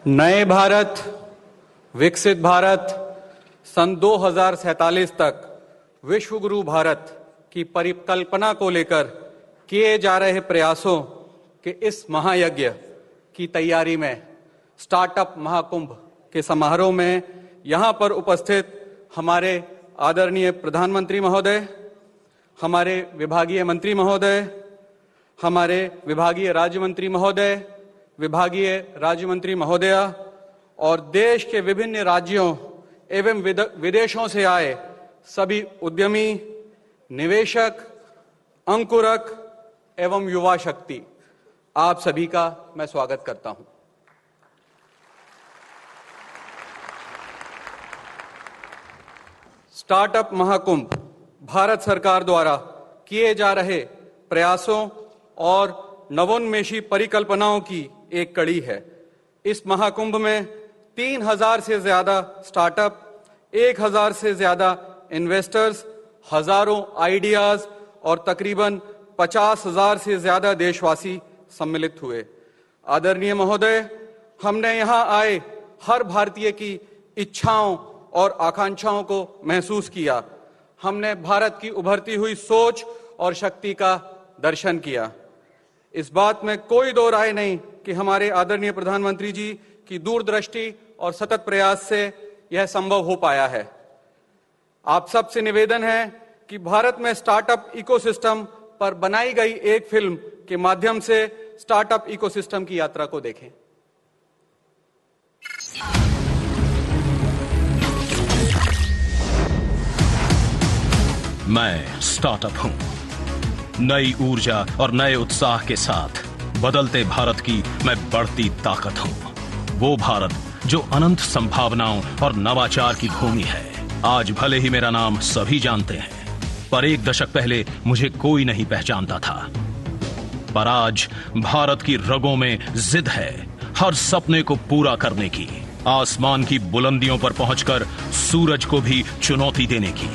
नए भारत, विकसित भारत, सन 2047 तक विश्व गुरु भारत की परिकल्पना को लेकर किए जा रहे प्रयासों के इस महायज्ञ की तैयारी में स्टार्टअप महाकुंभ के समारोह में यहाँ पर उपस्थित हमारे आदरणीय प्रधानमंत्री महोदय, हमारे विभागीय मंत्री महोदय, हमारे विभागीय राज्य मंत्री महोदय, विभागीय राज्य मंत्री महोदया और देश के विभिन्न राज्यों एवं विदेशों से आए सभी उद्यमी, निवेशक, अंकुरक एवं युवा शक्ति, आप सभी का मैं स्वागत करता हूं। स्टार्टअप महाकुंभ भारत सरकार द्वारा किए जा रहे प्रयासों और नवोन्मेषी परिकल्पनाओं की एक कड़ी है। इस महाकुंभ में 3000 से ज्यादा स्टार्टअप, 1000 से ज्यादा इन्वेस्टर्स, हजारों आइडियाज और तकरीबन 50,000 से ज्यादा देशवासी सम्मिलित हुए। आदरणीय महोदय, हमने यहाँ आए हर भारतीय की इच्छाओं और आकांक्षाओं को महसूस किया। हमने भारत की उभरती हुई सोच और शक्ति का दर्शन किया। इस बात में कोई दो राय नहीं कि हमारे आदरणीय प्रधानमंत्री जी की दूरदृष्टि और सतत प्रयास से यह संभव हो पाया है। आप सबसे निवेदन है कि भारत में स्टार्टअप इकोसिस्टम पर बनाई गई एक फिल्म के माध्यम से स्टार्टअप इकोसिस्टम की यात्रा को देखें। मैं स्टार्टअप हूं। नई ऊर्जा और नए उत्साह के साथ बदलते भारत की मैं बढ़ती ताकत हूं। वो भारत जो अनंत संभावनाओं और नवाचार की भूमि है। आज भले ही मेरा नाम सभी जानते हैं, पर एक दशक पहले मुझे कोई नहीं पहचानता था। पर आज भारत की रगों में जिद है हर सपने को पूरा करने की, आसमान की बुलंदियों पर पहुंचकर सूरज को भी चुनौती देने की।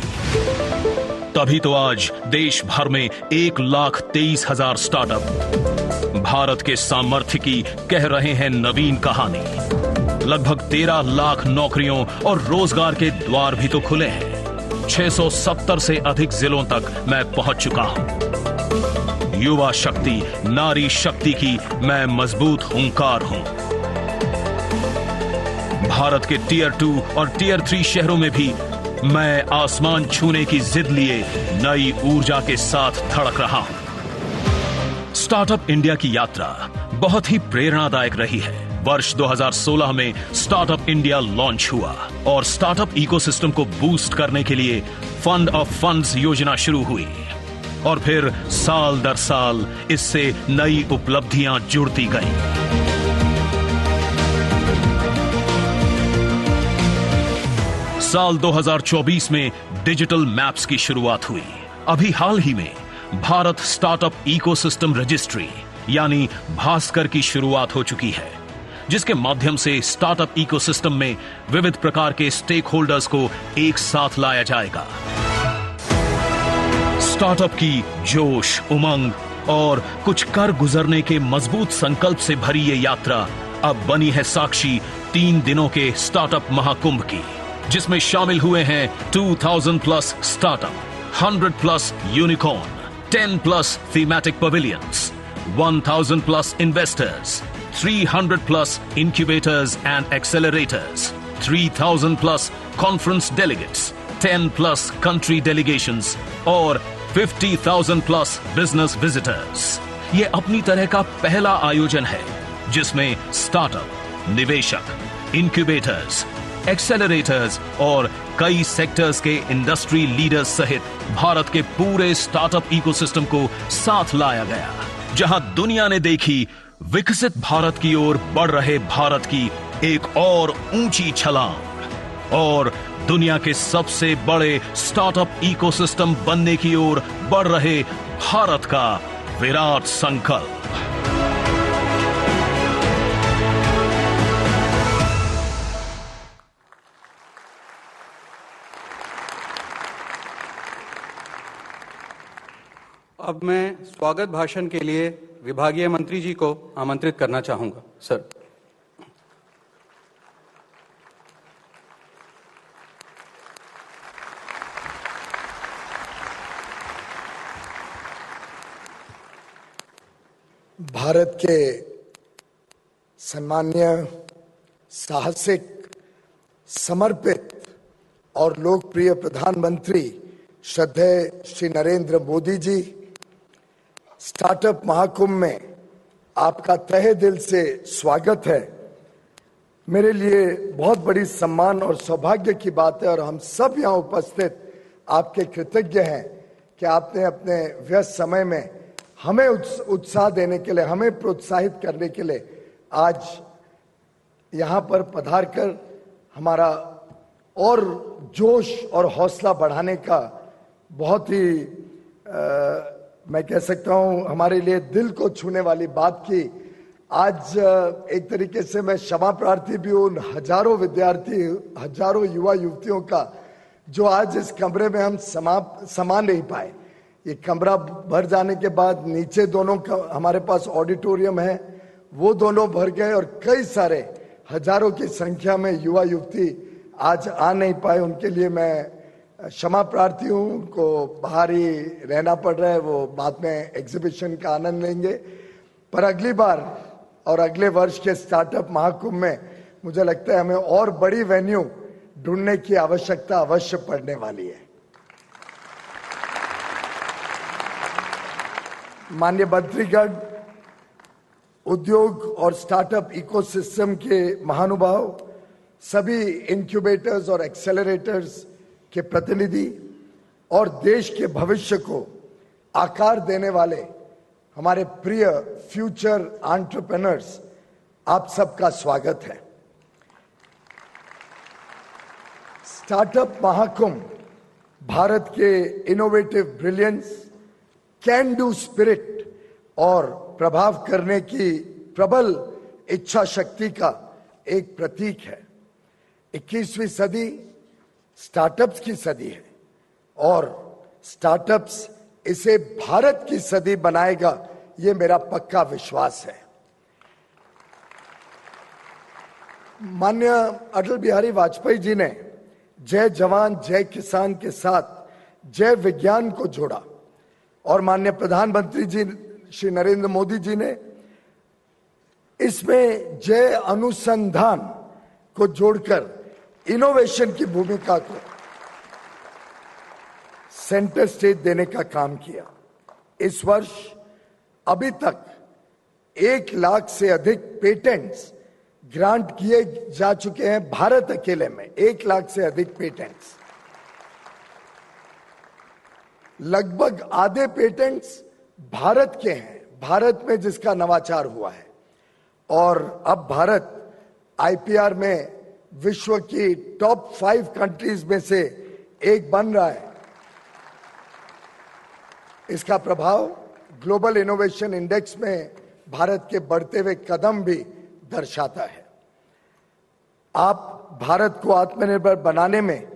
तभी तो आज देश भर में 1,23,000 स्टार्टअप भारत के सामर्थ्य की कह रहे हैं नवीन कहानी। लगभग 13 लाख नौकरियों और रोजगार के द्वार भी तो खुले हैं। 670 से अधिक जिलों तक मैं पहुंच चुका हूं। युवा शक्ति, नारी शक्ति की मैं मजबूत हुंकार हूं। भारत के टियर 2 और टियर 3 शहरों में भी मैं आसमान छूने की जिद लिए नई ऊर्जा के साथ धड़क रहा हूं। स्टार्टअप इंडिया की यात्रा बहुत ही प्रेरणादायक रही है। वर्ष 2016 में स्टार्टअप इंडिया लॉन्च हुआ और स्टार्टअप इकोसिस्टम को बूस्ट करने के लिए फंड ऑफ फंड्स योजना शुरू हुई और फिर साल दर साल इससे नई उपलब्धियां जुड़ती गईं। साल 2024 में डिजिटल मैप्स की शुरुआत हुई। अभी हाल ही में भारत स्टार्टअप इकोसिस्टम रजिस्ट्री यानी भास्कर की शुरुआत हो चुकी है, जिसके माध्यम से स्टार्टअप इकोसिस्टम में विविध प्रकार के स्टेक होल्डर्स को एक साथ लाया जाएगा। स्टार्टअप की जोश, उमंग और कुछ कर गुजरने के मजबूत संकल्प से भरी ये यात्रा अब बनी है साक्षी 3 दिनों के स्टार्टअप महाकुंभ की, जिसमें शामिल हुए हैं 2000 plus startup, 100 plus unicorn, 10 plus thematic pavilions, 1000 plus investors, 300 plus incubators and accelerators, 3000 plus conference delegates, 10 plus country delegations और 50,000 प्लस business visitors। ये अपनी तरह का पहला आयोजन है जिसमें स्टार्टअप, निवेशक, incubators, एक्सेलरेटर्स और कई सेक्टर्स के इंडस्ट्री लीडर्स सहित भारत के पूरे स्टार्टअप इकोसिस्टम को साथ लाया गया, जहां दुनिया ने देखी विकसित भारत की ओर बढ़ रहे भारत की एक और ऊंची छलांग और दुनिया के सबसे बड़े स्टार्टअप इकोसिस्टम बनने की ओर बढ़ रहे भारत का विराट संकल्प। अब मैं स्वागत भाषण के लिए विभागीय मंत्री जी को आमंत्रित करना चाहूंगा। सर। भारत के सम्मान्य, साहसिक, समर्पित और लोकप्रिय प्रधानमंत्री श्रद्धेय श्री नरेंद्र मोदी जी, स्टार्टअप महाकुंभ में आपका तहे दिल से स्वागत है। मेरे लिए बहुत बड़ी सम्मान और सौभाग्य की बात है और हम सब यहाँ उपस्थित आपके कृतज्ञ हैं कि आपने अपने व्यस्त समय में हमें उत्साह देने के लिए, हमें प्रोत्साहित करने के लिए आज यहाँ पर पधार कर हमारा और जोश और हौसला बढ़ाने का बहुत ही मैं कह सकता हूँ हमारे लिए दिल को छूने वाली बात की। आज एक तरीके से मैं क्षमा प्रार्थी भी हूँ उन हजारों विद्यार्थी, हजारों युवा युवतियों का जो आज इस कमरे में हम समा नहीं पाए। ये कमरा भर जाने के बाद नीचे दोनों का हमारे पास ऑडिटोरियम है, वो दोनों भर गए और कई सारे हजारों की संख्या में युवा युवती आज आ नहीं पाए। उनके लिए मैं क्षमा प्रार्थी हूँ। उनको बाहर ही रहना पड़ रहा है, वो बाद में एग्जीबिशन का आनंद लेंगे। पर अगली बार और अगले वर्ष के स्टार्टअप महाकुंभ में मुझे लगता है हमें और बड़ी वेन्यू ढूंढने की आवश्यकता अवश्य पड़ने वाली है। माननीय मंत्रीगण, उद्योग और स्टार्टअप इकोसिस्टम के महानुभाव, सभी इंक्यूबेटर्स और एक्सेलरेटर्स के प्रतिनिधि और देश के भविष्य को आकार देने वाले हमारे प्रिय फ्यूचर एंटरप्रेन्योर्स, आप सबका स्वागत है। स्टार्टअप महाकुंभ भारत के innovative brilliance, can do spirit और प्रभाव करने की प्रबल इच्छा शक्ति का एक प्रतीक है। 21वीं सदी स्टार्टअप्स की सदी है और स्टार्टअप्स इसे भारत की सदी बनाएगा, ये मेरा पक्का विश्वास है। माननीय अटल बिहारी वाजपेयी जी ने जय जवान जय किसान के साथ जय विज्ञान को जोड़ा और माननीय प्रधानमंत्री जी श्री नरेंद्र मोदी जी ने इसमें जय अनुसंधान को जोड़कर इनोवेशन की भूमिका को सेंटर स्टेज देने का काम किया। इस वर्ष अभी तक 1 लाख से अधिक पेटेंट्स ग्रांट किए जा चुके हैं। भारत अकेले में 1 लाख से अधिक पेटेंट्स, लगभग आधे पेटेंट्स भारत के हैं, भारत में जिसका नवाचार हुआ है। और अब भारत आईपीआर में विश्व की टॉप 5 कंट्रीज में से एक बन रहा है। इसका प्रभाव ग्लोबल इनोवेशन इंडेक्स में भारत के बढ़ते हुए कदम भी दर्शाता है। आप भारत को आत्मनिर्भर बनाने में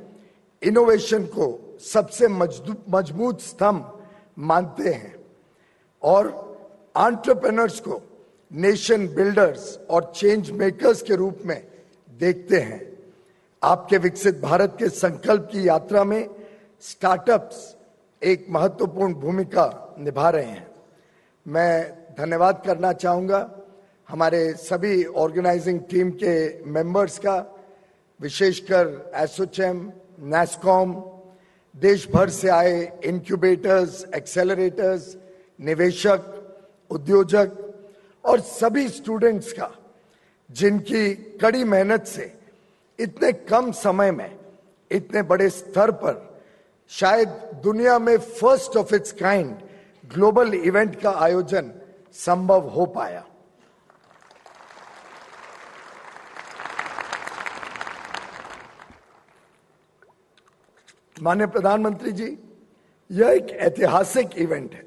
इनोवेशन को सबसे मजबूत स्तंभ मानते हैं और एंटरप्रेन्योर्स को नेशन बिल्डर्स और चेंज मेकर्स के रूप में देखते हैं। आपके विकसित भारत के संकल्प की यात्रा में स्टार्टअप्स एक महत्वपूर्ण भूमिका निभा रहे हैं। मैं धन्यवाद करना चाहूंगा हमारे सभी ऑर्गेनाइजिंग टीम के मेंबर्स का, विशेषकर एसोचैम, नैस्कॉम, देश भर से आए इंक्यूबेटर्स, एक्सेलरेटर्स, निवेशक, उद्योजक और सभी स्टूडेंट्स का, जिनकी कड़ी मेहनत से इतने कम समय में इतने बड़े स्तर पर शायद दुनिया में first of its kind global event का आयोजन संभव हो पाया। माननीय प्रधानमंत्री जी, यह एक ऐतिहासिक इवेंट है।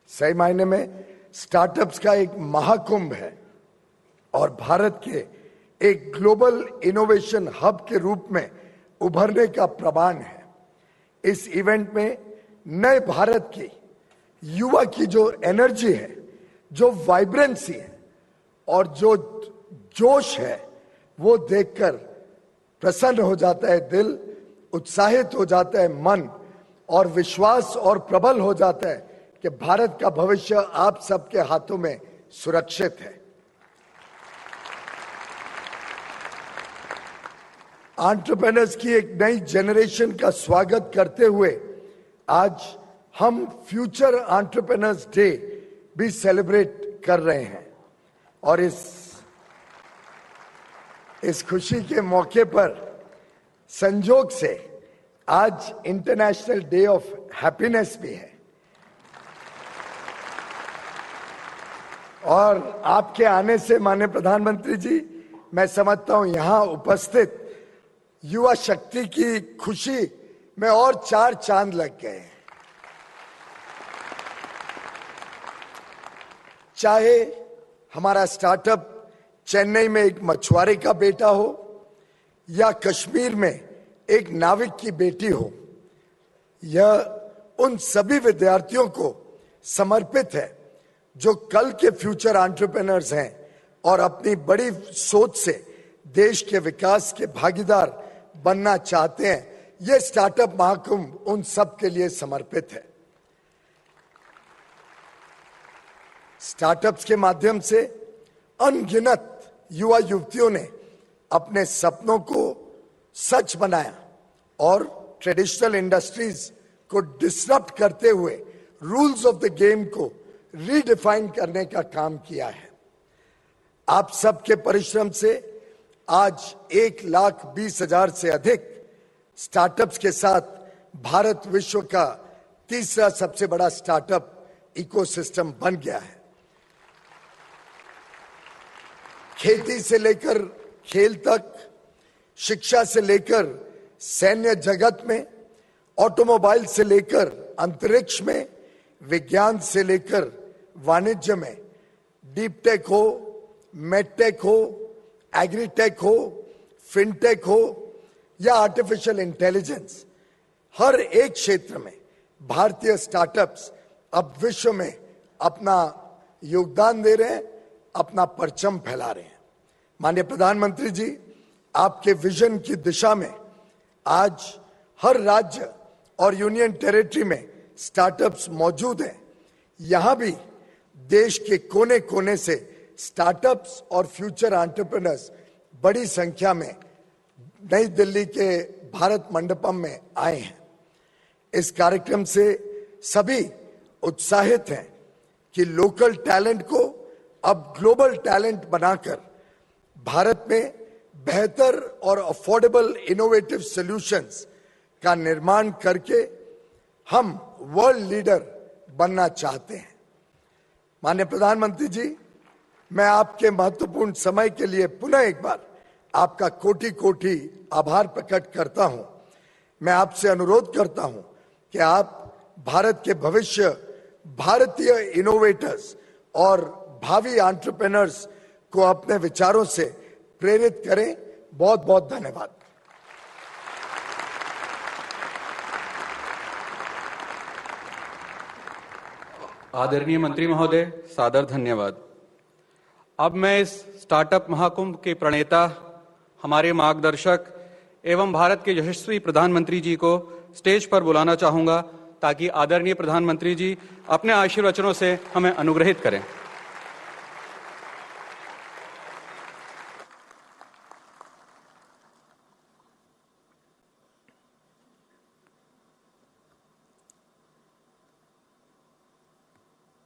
सही मायने में स्टार्टअप्स का एक महाकुंभ है और भारत के एक ग्लोबल इनोवेशन हब के रूप में उभरने का प्रमाण है। इस इवेंट में नए भारत की युवा की जो एनर्जी है, जो वाइब्रेंसी है और जो जोश है, वो देखकर प्रसन्न हो जाता है दिल, उत्साहित हो जाता है मन और विश्वास और प्रबल हो जाता है कि भारत का भविष्य आप सबके हाथों में सुरक्षित है। एंटरप्रेन्योर्स की एक नई जनरेशन का स्वागत करते हुए आज हम फ्यूचर एंटरप्रेन्योर्स डे भी सेलिब्रेट कर रहे हैं और इस खुशी के मौके पर संयोग से आज इंटरनेशनल डे ऑफ हैप्पीनेस भी है और आपके आने से माननीय प्रधानमंत्री जी, मैं समझता हूं यहां उपस्थित युवा शक्ति की खुशी में और 4 चांद लग गए हैं। चाहे हमारा स्टार्टअप चेन्नई में एक मछुआरे का बेटा हो या कश्मीर में एक नाविक की बेटी हो, यह उन सभी विद्यार्थियों को समर्पित है जो कल के फ्यूचर एंटरप्रेन्योर्स हैं और अपनी बड़ी सोच से देश के विकास के भागीदार बनना चाहते हैं। यह स्टार्टअप महाकुंभ उन सब के लिए समर्पित है। स्टार्टअप्स के माध्यम से अनगिनत युवा युवतियों ने अपने सपनों को सच बनाया और ट्रेडिशनल इंडस्ट्रीज को डिसरप्ट करते हुए रूल्स ऑफ द गेम को रीडिफाइन करने का काम किया है। आप सबके परिश्रम से आज 1,20,000 से अधिक स्टार्टअप्स के साथ भारत विश्व का तीसरा सबसे बड़ा स्टार्टअप इकोसिस्टम बन गया है। खेती से लेकर खेल तक, शिक्षा से लेकर सैन्य जगत में, ऑटोमोबाइल से लेकर अंतरिक्ष में, विज्ञान से लेकर वाणिज्य में, डीप टेक हो, मेडटेक हो, एग्रीटेक हो, फिनटेक हो या आर्टिफिशियल इंटेलिजेंस, हर एक क्षेत्र में भारतीय स्टार्टअप्स अब विश्व में अपना योगदान दे रहे हैं, अपना परचम फैला रहे हैं। माननीय प्रधानमंत्री जी, आपके विजन की दिशा में आज हर राज्य और यूनियन टेरिटरी में स्टार्टअप्स मौजूद हैं। यहां भी देश के कोने कोने से स्टार्टअप्स और फ्यूचर एंटरप्रेन्योर्स बड़ी संख्या में नई दिल्ली के भारत मंडपम में आए हैं। इस कार्यक्रम से सभी उत्साहित हैं कि लोकल टैलेंट को अब ग्लोबल टैलेंट बनाकर भारत में बेहतर और अफोर्डेबल इनोवेटिव सॉल्यूशंस का निर्माण करके हम वर्ल्ड लीडर बनना चाहते हैं। माननीय प्रधानमंत्री जी, मैं आपके महत्वपूर्ण समय के लिए पुनः एक बार आपका कोटि कोटि आभार प्रकट करता हूं। मैं आपसे अनुरोध करता हूं कि आप भारत के भविष्य, भारतीय इनोवेटर्स और भावी एंटरप्रेन्योर्स को अपने विचारों से प्रेरित करें। बहुत बहुत धन्यवाद। आदरणीय मंत्री महोदय, सादर धन्यवाद। अब मैं इस स्टार्टअप महाकुंभ के प्रणेता, हमारे मार्गदर्शक एवं भारत के यशस्वी प्रधानमंत्री जी को स्टेज पर बुलाना चाहूंगा ताकि आदरणीय प्रधानमंत्री जी अपने आशीर्वचनों से हमें अनुग्रहित करें।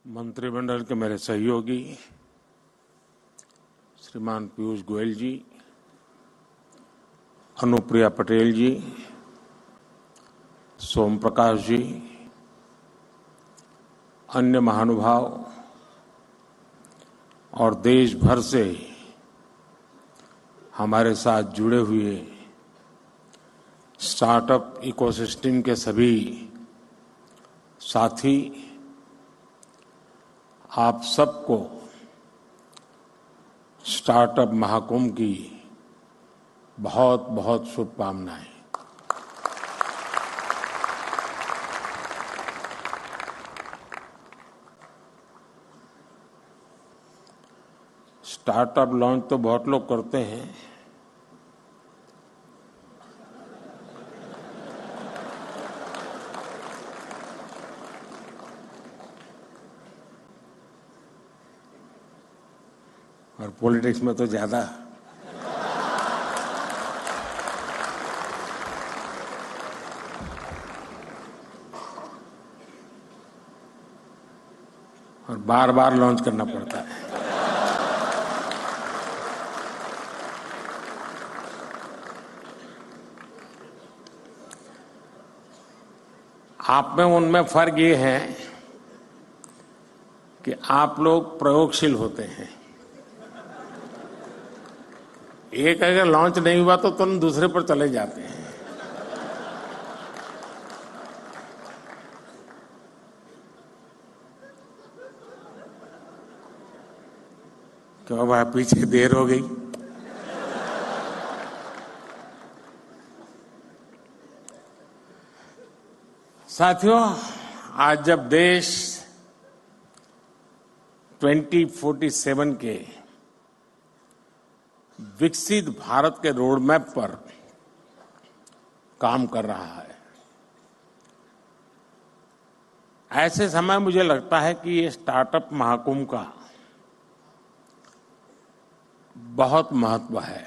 मंत्रिमंडल के मेरे सहयोगी श्रीमान पीयूष गोयल जी, अनुप्रिया पटेल जी, सोम प्रकाश जी, अन्य महानुभाव और देश भर से हमारे साथ जुड़े हुए स्टार्टअप इकोसिस्टम के सभी साथी, आप सबको स्टार्टअप महाकुंभ की बहुत बहुत शुभकामनाएं। स्टार्टअप लॉन्च तो बहुत लोग करते हैं, और पॉलिटिक्स में तो ज्यादा। और बार बार लॉन्च करना पड़ता है। आप में उनमें फर्क ये है कि आप लोग प्रयोगशील होते हैं। एक अगर लॉन्च नहीं हुआ तो तुरंत दूसरे पर चले जाते हैं। क्यों भाई, पीछे देर हो गई। साथियों, आज जब देश 2047 के विकसित भारत के रोड मैप पर काम कर रहा है, ऐसे समय मुझे लगता है कि ये स्टार्टअप महाकुंभ का बहुत महत्व है।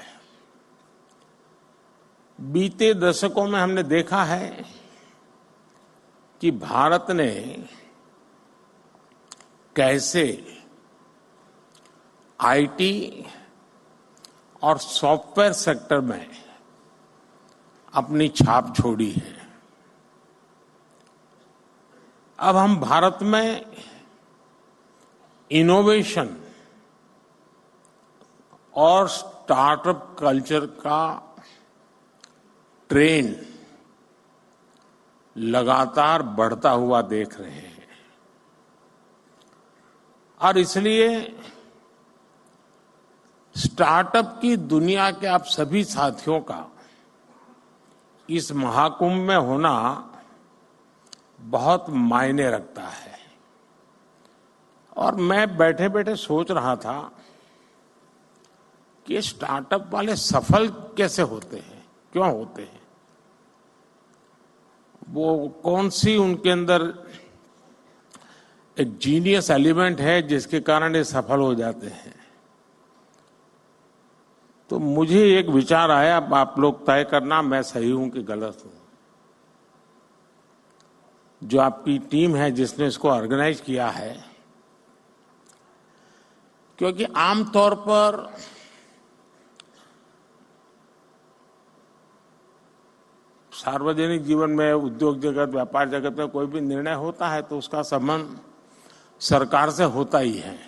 बीते दशकों में हमने देखा है कि भारत ने कैसे आईटी और सॉफ्टवेयर सेक्टर में अपनी छाप छोड़ी है। अब हम भारत में इनोवेशन और स्टार्टअप कल्चर का ट्रेंड लगातार बढ़ता हुआ देख रहे हैं, और इसलिए स्टार्टअप की दुनिया के आप सभी साथियों का इस महाकुंभ में होना बहुत मायने रखता है। और मैं बैठे बैठे सोच रहा था कि स्टार्टअप वाले सफल कैसे होते हैं, क्यों होते हैं, वो कौन सी उनके अंदर एक जीनियस एलिमेंट है जिसके कारण ये सफल हो जाते हैं। तो मुझे एक विचार आया, अब आप लोग तय करना मैं सही हूं कि गलत हूं। जो आपकी टीम है जिसने इसको ऑर्गेनाइज किया है, क्योंकि आमतौर पर सार्वजनिक जीवन में, उद्योग जगत, व्यापार जगत में कोई भी निर्णय होता है तो उसका संबंध सरकार से होता ही है।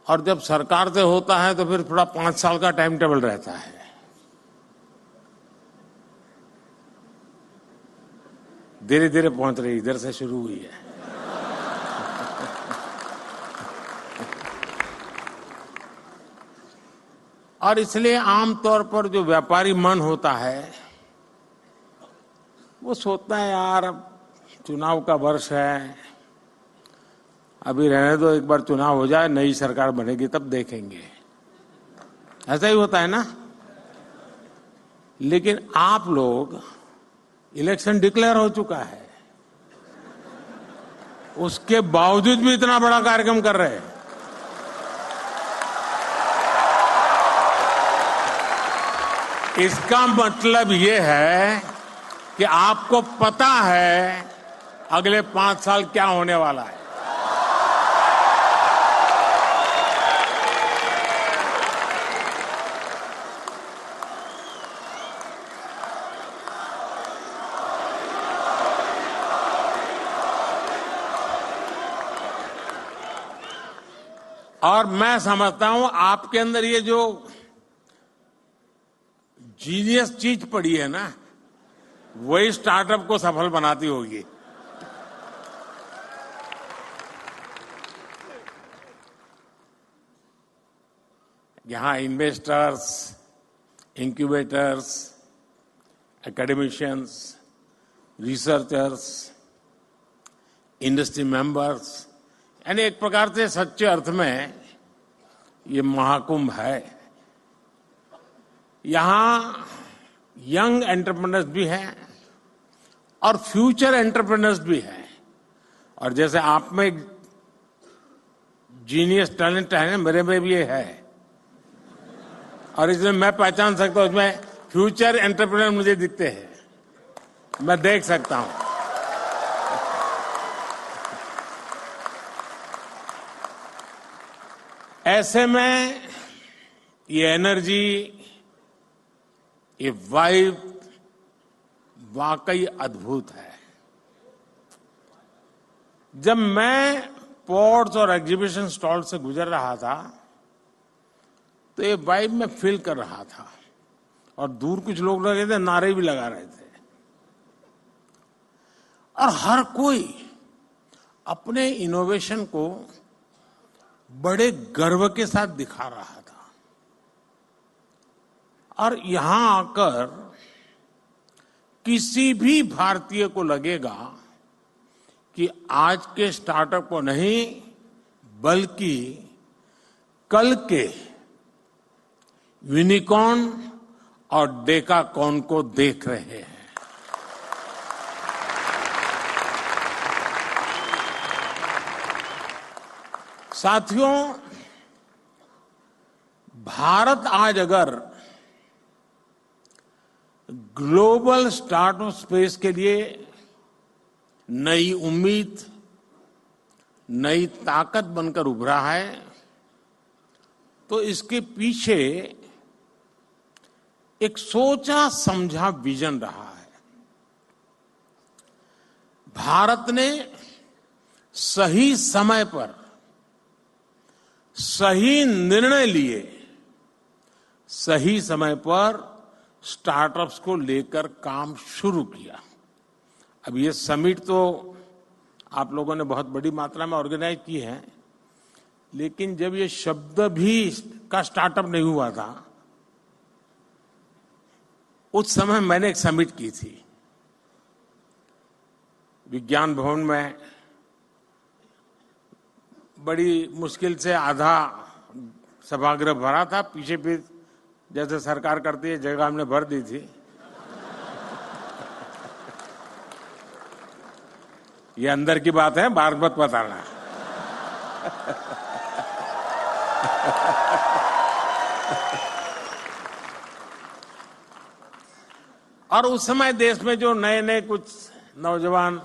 और जब सरकार से होता है तो फिर थोड़ा 5 साल का टाइम टेबल रहता है। धीरे धीरे पहुंच रही, इधर से शुरू हुई है। और इसलिए आमतौर पर जो व्यापारी मन होता है वो सोचता है, यार अब चुनाव का वर्ष है, अभी रहने दो, एक बार चुनाव हो जाए, नई सरकार बनेगी तब देखेंगे। ऐसा ही होता है ना। लेकिन आप लोग, इलेक्शन डिक्लेयर हो चुका है, उसके बावजूद भी इतना बड़ा कार्यक्रम कर रहे हैं। इसका मतलब ये है कि आपको पता है अगले 5 साल क्या होने वाला है। और मैं समझता हूं आपके अंदर ये जो जीनियस चीज पड़ी है ना, वही स्टार्टअप को सफल बनाती होगी। यहां investors, incubators, academicians, researchers, industry members, यानी एक प्रकार से सच्चे अर्थ में ये महाकुंभ है। यहां यंग एंटरप्रेन्योर्स भी हैं और फ्यूचर एंटरप्रेन्योर्स भी हैं। और जैसे आप में जीनियस टैलेंट है, मेरे में भी ये है, और इसमें मैं पहचान सकता हूं, इसमें फ्यूचर एंटरप्रेन्योर मुझे दिखते हैं, मैं देख सकता हूं। ऐसे में ये एनर्जी, ये वाइब वाकई अद्भुत है। जब मैं पोर्ट्स और एग्जीबिशन स्टॉल से गुजर रहा था तो ये वाइब में फील कर रहा था, और दूर कुछ लोग लगे थे, नारे भी लगा रहे थे, और हर कोई अपने इनोवेशन को बड़े गर्व के साथ दिखा रहा था। और यहां आकर किसी भी भारतीय को लगेगा कि आज के स्टार्टअप को नहीं, बल्कि कल के यूनिकॉर्न और डेकाकॉर्न को देख रहे हैं। साथियों, भारत आज अगर ग्लोबल स्टार्टअप स्पेस के लिए नई उम्मीद, नई ताकत बनकर उभरा है, तो इसके पीछे एक सोचा समझा विजन रहा है। भारत ने सही समय पर सही निर्णय लिए, सही समय पर स्टार्टअप्स को लेकर काम शुरू किया। अब ये समिट तो आप लोगों ने बहुत बड़ी मात्रा में ऑर्गेनाइज की है, लेकिन जब ये शब्द भी का स्टार्टअप नहीं हुआ था, उस समय मैंने एक समिट की थी विज्ञान भवन में। बड़ी मुश्किल से आधा सभागृह भरा था, पीछे भी जैसे सरकार करती है जगह हमने भर दी थी। ये अंदर की बात है, बाहर मत बताना। और उस समय देश में जो नए नए कुछ नौजवान,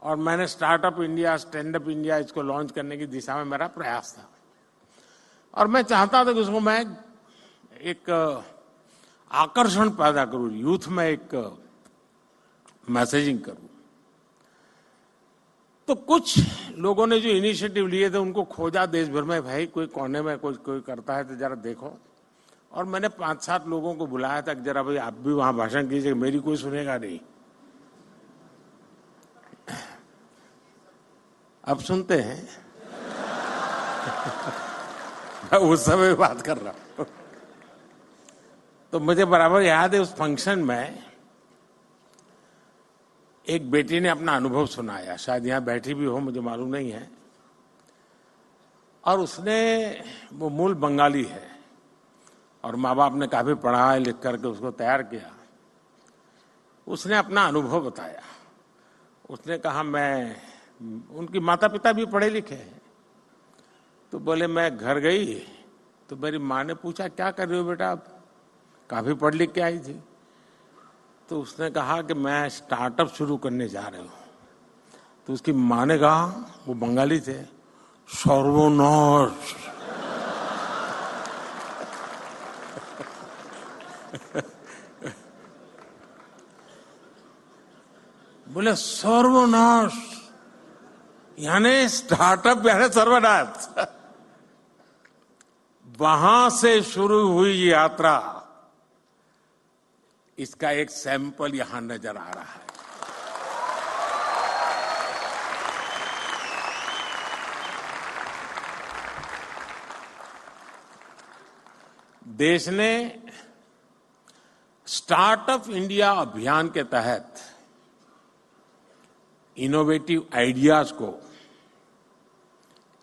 और मैंने startup India, stand up India इसको लॉन्च करने की दिशा में मेरा प्रयास था, और मैं चाहता था कि उसको मैं एक आकर्षण पैदा करूं, यूथ में एक मैसेजिंग करूं। तो कुछ लोगों ने जो इनिशिएटिव लिए थे उनको खोजा देश भर में, भाई कोई कोने में कोई करता है तो जरा देखो। और मैंने 5-7 लोगों को बुलाया था कि जरा भाई आप भी वहां भाषण कीजिए, मेरी कोई सुनेगा नहीं। अब सुनते हैं। मैं उस समय बात कर रहा हूं। तो मुझे बराबर याद है, उस फंक्शन में एक बेटी ने अपना अनुभव सुनाया, शायद यहां बैठी भी हो, मुझे मालूम नहीं है। और उसने, वो मूल बंगाली है और माँ बाप ने काफी पढ़ा लिख करके उसको तैयार किया। उसने अपना अनुभव बताया। उसने कहा, मैं, उनकी माता पिता भी पढ़े लिखे हैं, तो बोले मैं घर गई तो मेरी माँ ने पूछा क्या कर रही हो बेटा, आप काफी पढ़ लिख के आई थी। तो उसने कहा कि मैं स्टार्टअप शुरू करने जा रही हूँ। तो उसकी माँ ने कहा, वो बंगाली थे, सर्वनाश। बोले सर्वनाश यानी स्टार्टअप यानी सर्वनाश। वहां से शुरू हुई यात्रा, इसका एक सैंपल यहां नजर आ रहा है। देश ने स्टार्टअप इंडिया अभियान के तहत इनोवेटिव आइडियाज को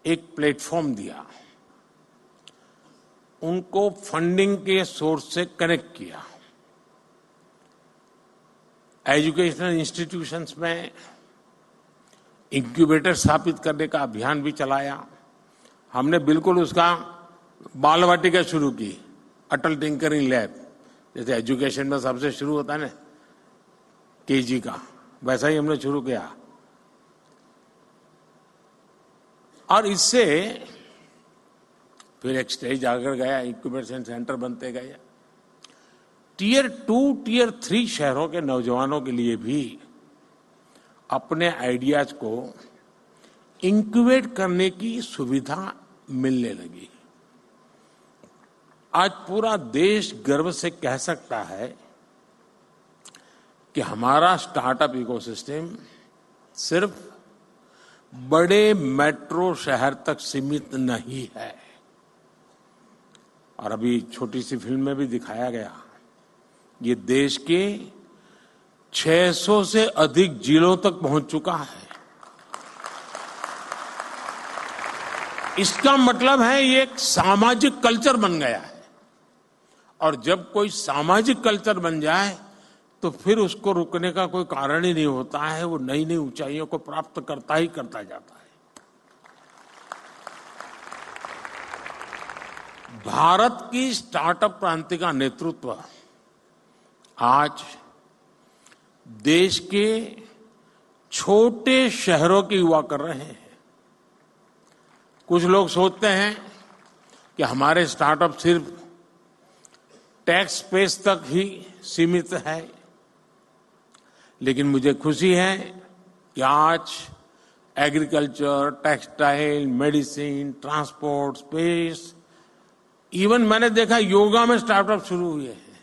एक प्लेटफॉर्म दिया, उनको फंडिंग के सोर्स से कनेक्ट किया, एजुकेशनल इंस्टीट्यूशंस में इंक्यूबेटर स्थापित करने का अभियान भी चलाया, हमने बिल्कुल उसका बाल वाटिका शुरू की, अटल टिंकरिंग लैब, जैसे एजुकेशन में सबसे शुरू होता है ना केजी का, वैसा ही हमने शुरू किया। और इससे फिर एक स्टेज आकर गया, इंक्यूबेशन सेंटर बनते गए। टियर 2, टियर 3 शहरों के नौजवानों के लिए भी अपने आइडियाज को इंक्यूबेट करने की सुविधा मिलने लगी। आज पूरा देश गर्व से कह सकता है कि हमारा स्टार्टअप इकोसिस्टम सिर्फ बड़े मेट्रो शहर तक सीमित नहीं है। और अभी छोटी सी फिल्म में भी दिखाया गया, ये देश के 600 से अधिक जिलों तक पहुंच चुका है। इसका मतलब है ये एक सामाजिक कल्चर बन गया है। और जब कोई सामाजिक कल्चर बन जाए तो फिर उसको रुकने का कोई कारण ही नहीं होता है, वो नई नई ऊंचाइयों को प्राप्त करता ही करता जाता है। भारत की स्टार्टअप क्रांति का नेतृत्व आज देश के छोटे शहरों के युवा कर रहे हैं। कुछ लोग सोचते हैं कि हमारे स्टार्टअप सिर्फ टैक्स स्पेस तक ही सीमित है, लेकिन मुझे खुशी है कि आज agriculture, textile, medicine, transport, space, even मैंने देखा योगा में स्टार्टअप शुरू हुए हैं।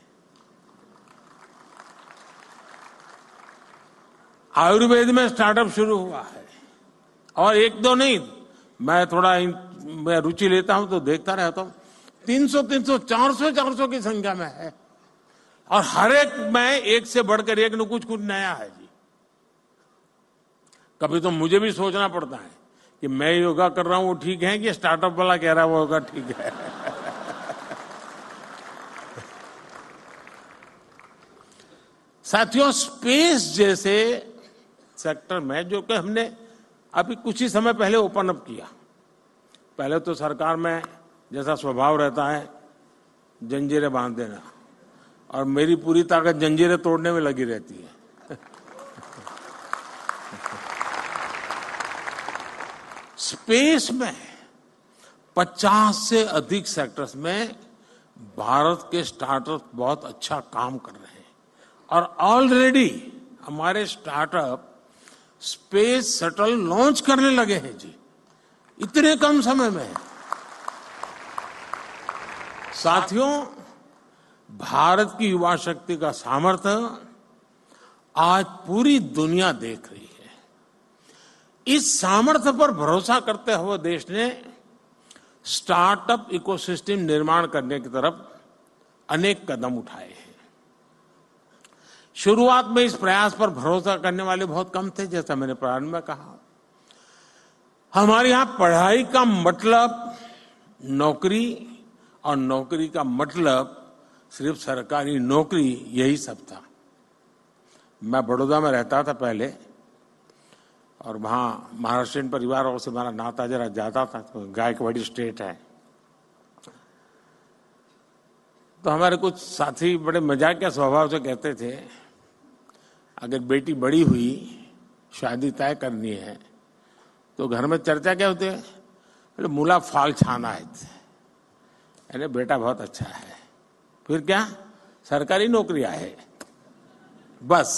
आयुर्वेद में स्टार्टअप शुरू हुआ है। और एक दो नहीं, मैं रुचि लेता हूं तो देखता रहता हूं, 300, 400 की संख्या में है। और हर एक में एक से बढ़कर एक न कुछ नया है जी। कभी तो मुझे भी सोचना पड़ता है कि मैं योगा कर रहा हूं वो ठीक है कि स्टार्टअप वाला कह रहा है वो योगा ठीक है। साथियों, स्पेस जैसे सेक्टर में जो कि हमने अभी कुछ ही समय पहले ओपन अप किया। पहले तो सरकार में जैसा स्वभाव रहता है जंजीरें बांध देना, और मेरी पूरी ताकत जंजीरें तोड़ने में लगी रहती है। स्पेस में 50 से अधिक सेक्टर्स में भारत के स्टार्टअप बहुत अच्छा काम कर रहे हैं। और ऑलरेडी हमारे स्टार्टअप स्पेस शटल लॉन्च करने लगे हैं जी, इतने कम समय में। साथियों, भारत की युवा शक्ति का सामर्थ्य आज पूरी दुनिया देख रही है। इस सामर्थ्य पर भरोसा करते हुए देश ने स्टार्टअप इकोसिस्टम निर्माण करने की तरफ अनेक कदम उठाए हैं। शुरुआत में इस प्रयास पर भरोसा करने वाले बहुत कम थे, जैसा मैंने प्रारंभ में कहा। हमारे यहां पढ़ाई का मतलब नौकरी, और नौकरी का मतलब सिर्फ सरकारी नौकरी, यही सब था। मैं बड़ौदा में रहता था पहले, और वहां महाराष्ट्रियन परिवारों से हमारा नाता जरा ज्यादा था, तो गायकवाड़ी स्टेट है। तो हमारे कुछ साथी बड़े मजाक के स्वभाव से कहते थे, अगर बेटी बड़ी हुई, शादी तय करनी है, तो घर में चर्चा क्या होती है? बोले मूला फाल छाना है। अरे बेटा बहुत अच्छा है, फिर क्या? सरकारी नौकरी है बस।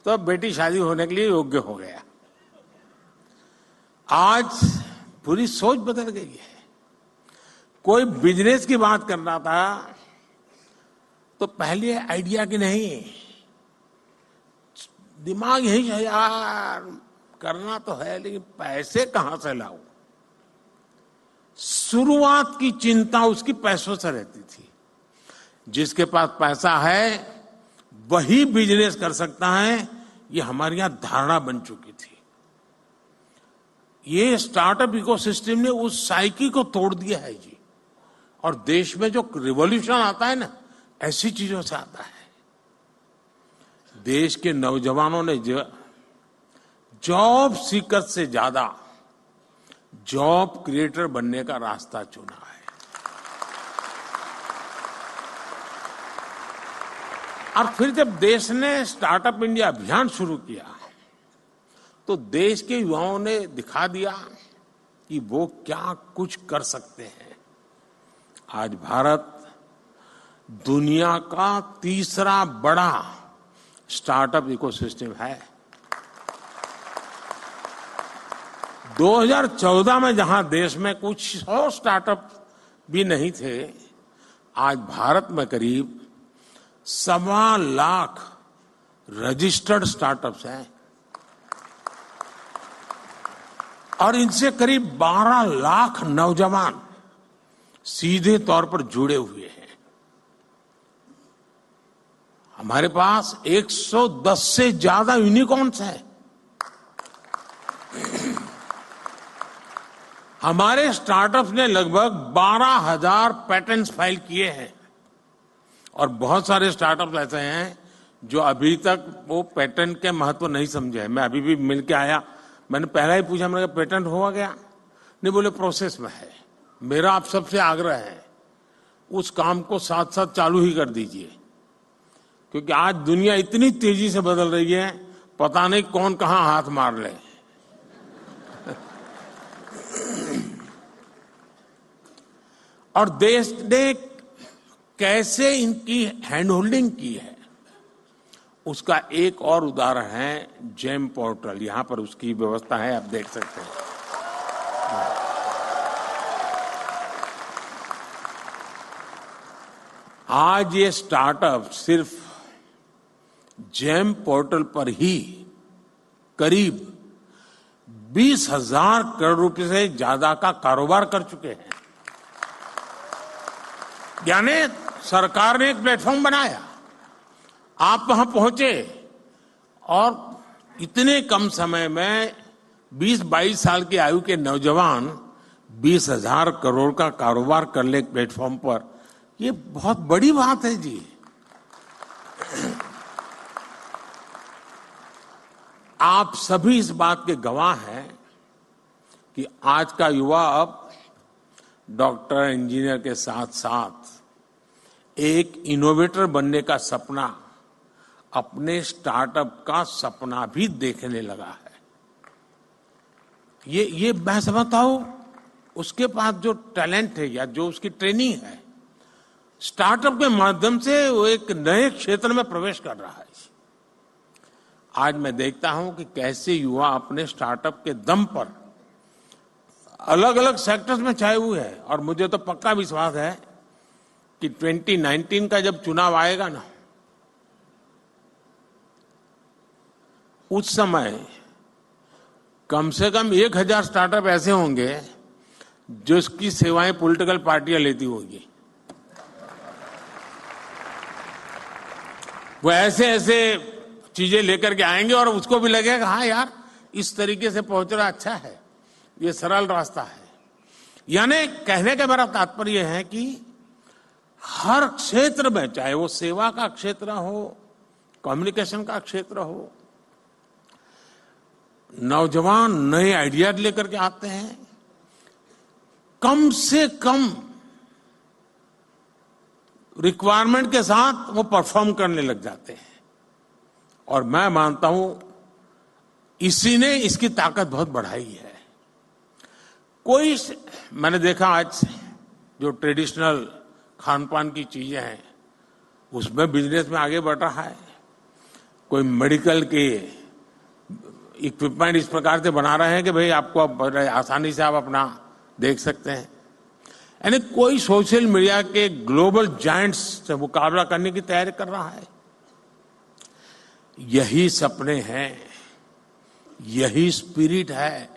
तो अब बेटी शादी होने के लिए योग्य हो गया। आज पूरी सोच बदल गई है। कोई बिजनेस की बात करना था तो पहले आइडिया की नहीं, दिमाग यही है यार, करना तो है लेकिन पैसे कहां से लाऊं। शुरुआत की चिंता उसकी पैसों से रहती थी। जिसके पास पैसा है वही बिजनेस कर सकता है, ये हमारी यहां धारणा बन चुकी थी। ये स्टार्टअप इकोसिस्टम ने उस साइकिल को तोड़ दिया है जी। और देश में जो रिवॉल्यूशन आता है ना, ऐसी चीजों से आता है। देश के नौजवानों ने जॉब सीकर से ज्यादा जॉब क्रिएटर बनने का रास्ता चुना है। और फिर जब देश ने स्टार्टअप इंडिया अभियान शुरू किया तो देश के युवाओं ने दिखा दिया कि वो क्या कुछ कर सकते हैं। आज भारत दुनिया का तीसरा बड़ा स्टार्टअप इकोसिस्टम है। 2014 में जहां देश में कुछ 100 स्टार्टअप भी नहीं थे, आज भारत में करीब 1.25 लाख रजिस्टर्ड स्टार्टअप्स हैं और इनसे करीब 12 लाख नौजवान सीधे तौर पर जुड़े हुए हैं। हमारे पास 110 से ज्यादा यूनिकॉर्न्स हैं। हमारे स्टार्टअप्स ने लगभग 12,000 पैटेंट्स फाइल किए हैं और बहुत सारे स्टार्टअप्स ऐसे हैं जो अभी तक वो पेटेंट के महत्व नहीं समझे हैं। मैं अभी भी मिल के आया, मैंने पहला ही पूछा, मैंने कहा पेटेंट हुआ गया? नहीं, बोले प्रोसेस में है। मेरा आप सबसे आग्रह है उस काम को साथ साथ चालू ही कर दीजिए, क्योंकि आज दुनिया इतनी तेजी से बदल रही है, पता नहीं कौन कहां हाथ मार ले। और देश ने कैसे इनकी हैंड होल्डिंग की है उसका एक और उदाहरण है जेम पोर्टल। यहां पर उसकी व्यवस्था है, आप देख सकते हैं। आज ये स्टार्टअप सिर्फ जेम पोर्टल पर ही करीब 20,000 करोड़ रुपए से ज्यादा का कारोबार कर चुके हैं। यानी सरकार ने एक प्लेटफॉर्म बनाया, आप वहां पहुंचे और इतने कम समय में 20-22 साल की आयु के नौजवान 20,000 करोड़ का कारोबार कर ले प्लेटफॉर्म पर, ये बहुत बड़ी बात है जी। आप सभी इस बात के गवाह हैं कि आज का युवा अब डॉक्टर, इंजीनियर के साथ साथ एक इनोवेटर बनने का सपना, अपने स्टार्टअप का सपना भी देखने लगा है। ये मैं समझता हूं उसके पास जो टैलेंट है या जो उसकी ट्रेनिंग है, स्टार्टअप के माध्यम से वो एक नए क्षेत्र में प्रवेश कर रहा है। आज मैं देखता हूं कि कैसे युवा अपने स्टार्टअप के दम पर अलग अलग सेक्टर्स में छाए हुए हैं। और मुझे तो पक्का विश्वास है कि 2019 का जब चुनाव आएगा ना, उस समय कम से कम 1,000 स्टार्टअप ऐसे होंगे जिसकी सेवाएं पॉलिटिकल पार्टियां लेती होंगी। वो ऐसे ऐसे चीजें लेकर के आएंगे और उसको भी लगेगा हाँ यार, इस तरीके से पहुंच रहा अच्छा है, ये सरल रास्ता है। यानी कहने का मेरा तात्पर्य है कि हर क्षेत्र में, चाहे वो सेवा का क्षेत्र हो, कम्युनिकेशन का क्षेत्र हो, नौजवान नए आइडियाज लेकर के आते हैं। कम से कम रिक्वायरमेंट के साथ वो परफॉर्म करने लग जाते हैं। और मैं मानता हूं इसी ने इसकी ताकत बहुत बढ़ाई है। मैंने देखा आज जो ट्रेडिशनल खान पान की चीजें हैं उसमें बिजनेस में आगे बढ़ रहा है। कोई मेडिकल के इक्विपमेंट इस प्रकार से बना रहे हैं कि भाई आपको आसानी से आप अपना देख सकते हैं। यानी कोई सोशल मीडिया के ग्लोबल जायंट्स से मुकाबला करने की तैयारी कर रहा है। यही सपने हैं, यही स्पिरिट है,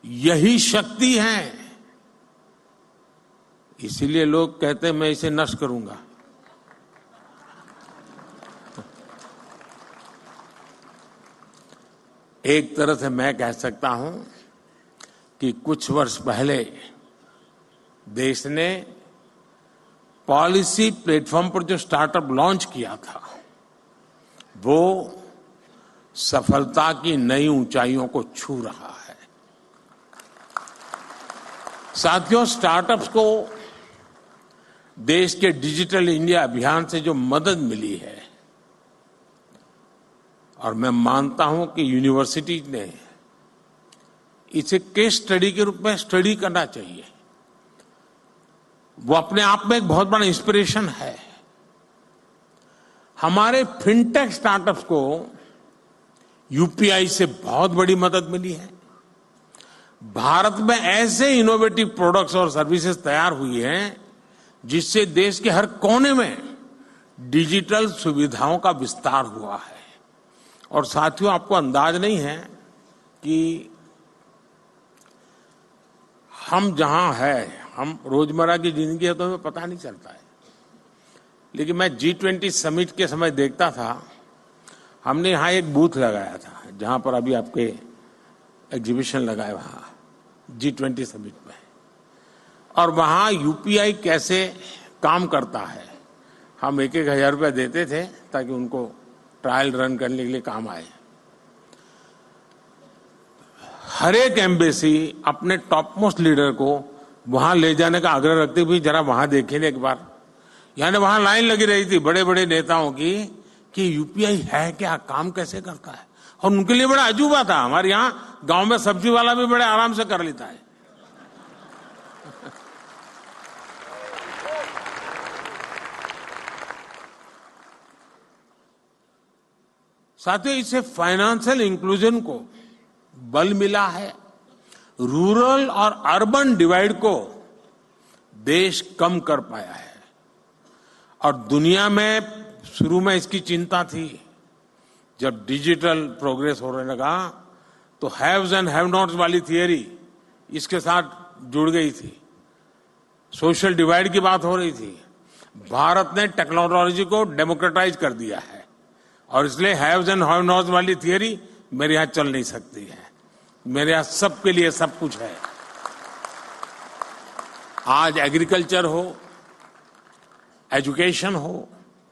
यही शक्ति है। इसीलिए लोग कहते हैं मैं इसे नष्ट करूंगा। एक तरह से मैं कह सकता हूं कि कुछ वर्ष पहले देश ने पॉलिसी प्लेटफॉर्म पर जो स्टार्टअप लॉन्च किया था वो सफलता की नई ऊंचाइयों को छू रहा है। साथियों, स्टार्टअप्स को देश के डिजिटल इंडिया अभियान से जो मदद मिली है, और मैं मानता हूं कि यूनिवर्सिटी ने इसे केस स्टडी के रूप में स्टडी करना चाहिए। वो अपने आप में एक बहुत बड़ा इंस्पिरेशन है। हमारे फिनटेक स्टार्टअप्स को यूपीआई से बहुत बड़ी मदद मिली है। भारत में ऐसे इनोवेटिव प्रोडक्ट्स और सर्विसेज तैयार हुई हैं जिससे देश के हर कोने में डिजिटल सुविधाओं का विस्तार हुआ है। और साथियों, आपको अंदाज नहीं है कि हम जहां हैं, हम रोजमर्रा की जिंदगी है तो हमें पता नहीं चलता है, लेकिन मैं G20 समिट के समय देखता था, हमने यहां एक बूथ लगाया था जहां पर अभी आपके एग्जीबिशन लगाए वहां G20 समिट में, और वहां यूपीआई कैसे काम करता है हम 1-1 हज़ार रुपया देते थे ताकि उनको ट्रायल रन करने के लिए काम आए। हर एक एम्बेसी अपने टॉप मोस्ट लीडर को वहां ले जाने का आग्रह रखते हुए जरा वहां देखें एक बार। यानी वहां लाइन लगी रही थी बड़े बड़े नेताओं की कि यूपीआई है क्या, काम कैसे करता है, और उनके लिए बड़ा अजूबा था। हमारे यहां गांव में सब्जी वाला भी बड़े आराम से कर लेता है। साथियों, इससे फाइनेंशियल इंक्लूजन को बल मिला है। रूरल और अर्बन डिवाइड को देश कम कर पाया है। और दुनिया में शुरू में इसकी चिंता थी, जब डिजिटल प्रोग्रेस होने लगा तो हैव्स एंड हैव नॉट्स वाली थियरी इसके साथ जुड़ गई थी, सोशल डिवाइड की बात हो रही थी। भारत ने टेक्नोलॉजी को डेमोक्रेटाइज कर दिया है और इसलिए हैव्स एंड हैव नॉट्स वाली थियरी मेरे यहां चल नहीं सकती है। मेरे यहां सबके लिए सब कुछ है। आज एग्रीकल्चर हो, एजुकेशन हो,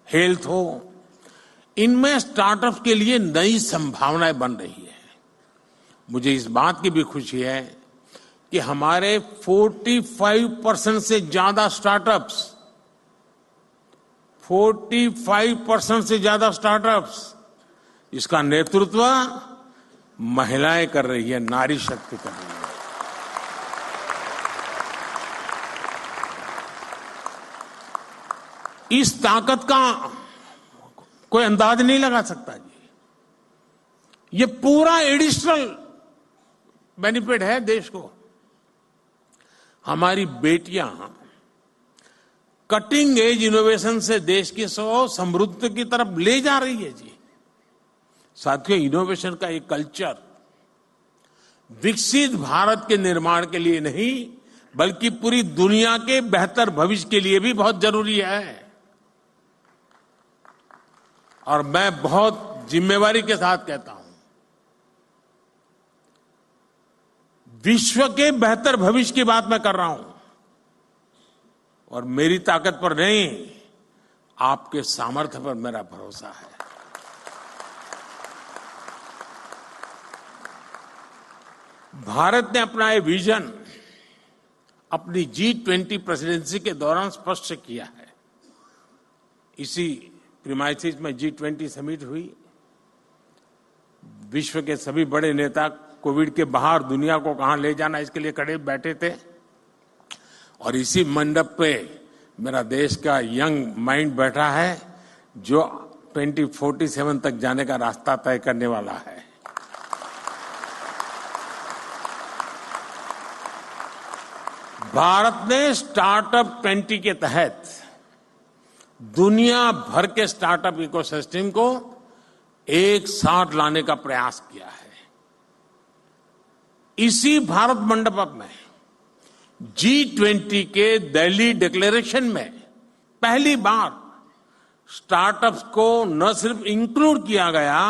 हेल्थ हो, इनमें स्टार्टअप के लिए नई संभावनाएं बन रही है। मुझे इस बात की भी खुशी है कि हमारे 45% से ज्यादा स्टार्टअप्स 45% से ज्यादा स्टार्टअप्स इसका नेतृत्व महिलाएं कर रही है, नारी शक्ति कर रही है। इस ताकत का कोई अंदाज नहीं लगा सकता जी। ये पूरा एडिशनल बेनिफिट है देश को। हमारी बेटियां कटिंग एज इनोवेशन से देश की समृद्धि की तरफ ले जा रही है जी। साथियों, इनोवेशन का एक कल्चर विकसित भारत के निर्माण के लिए नहीं बल्कि पूरी दुनिया के बेहतर भविष्य के लिए भी बहुत जरूरी है। और मैं बहुत जिम्मेवारी के साथ कहता हूं, विश्व के बेहतर भविष्य की बात मैं कर रहा हूं, और मेरी ताकत पर नहीं, आपके सामर्थ्य पर मेरा भरोसा है। भारत ने अपना ये विजन अपनी G20 प्रेसिडेंसी के दौरान स्पष्ट किया है। इसी प्रीमाइसिस में G20 समिट हुई। विश्व के सभी बड़े नेता कोविड के बाहर दुनिया को कहां ले जाना इसके लिए खड़े बैठे थे, और इसी मंडप पे मेरा देश का यंग माइंड बैठा है जो 2047 तक जाने का रास्ता तय करने वाला है। भारत ने स्टार्टअप 20 के तहत दुनिया भर के स्टार्टअप इकोसिस्टम को एक साथ लाने का प्रयास किया है। इसी भारत मंडप में G20 के दिल्ली डिक्लेरेशन में पहली बार स्टार्टअप्स को न सिर्फ इंक्लूड किया गया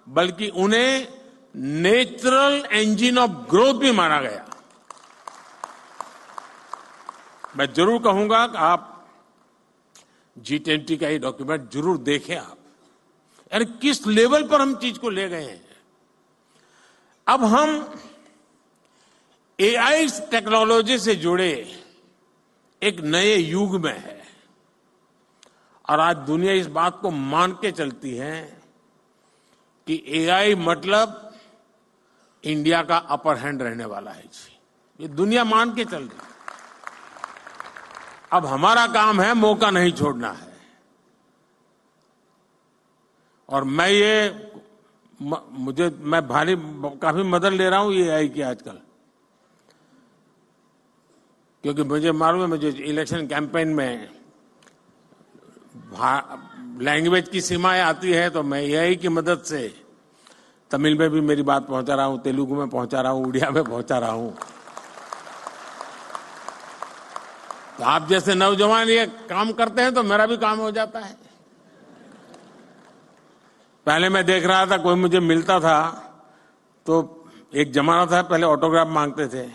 बल्कि उन्हें नेचुरल इंजन ऑफ ग्रोथ भी माना गया। मैं जरूर कहूंगा कि आप G20 का ये डॉक्यूमेंट जरूर देखें आप, यानी किस लेवल पर हम चीज को ले गए हैं। अब हम एआई टेक्नोलॉजी से जुड़े एक नए युग में है और आज दुनिया इस बात को मान के चलती है कि एआई मतलब इंडिया का अपर हैंड रहने वाला है जी। ये दुनिया मान के चल रही है। अब हमारा काम है मौका नहीं छोड़ना है। और मैं काफी मदद ले रहा हूं ये एआई की आजकल, क्योंकि मुझे मालूम है मुझे इलेक्शन कैंपेन में लैंग्वेज की सीमाएं आती है, तो मैं एआई की मदद से तमिल में भी मेरी बात पहुंचा रहा हूं, तेलुगु में पहुंचा रहा हूं, उड़िया में पहुंचा रहा हूं। तो आप जैसे नौजवान ये काम करते हैं तो मेरा भी काम हो जाता है। पहले मैं देख रहा था कोई मुझे मिलता था तो एक जमाना था पहले ऑटोग्राफ मांगते थे,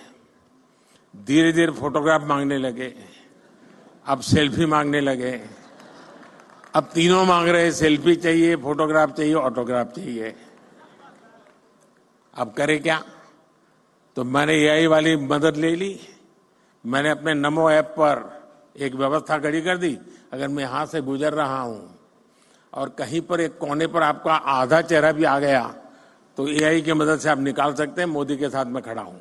धीरे धीरे फोटोग्राफ मांगने लगे, अब सेल्फी मांगने लगे, अब तीनों मांग रहे, सेल्फी चाहिए, फोटोग्राफ चाहिए, ऑटोग्राफ चाहिए। अब करे क्या? तो मैंने एआई वाली मदद ले ली। मैंने अपने नमो ऐप पर एक व्यवस्था खड़ी कर दी, अगर मैं यहां से गुजर रहा हूं और कहीं पर एक कोने पर आपका आधा चेहरा भी आ गया तो एआई की मदद से आप निकाल सकते हैं मोदी के साथ मैं खड़ा हूं।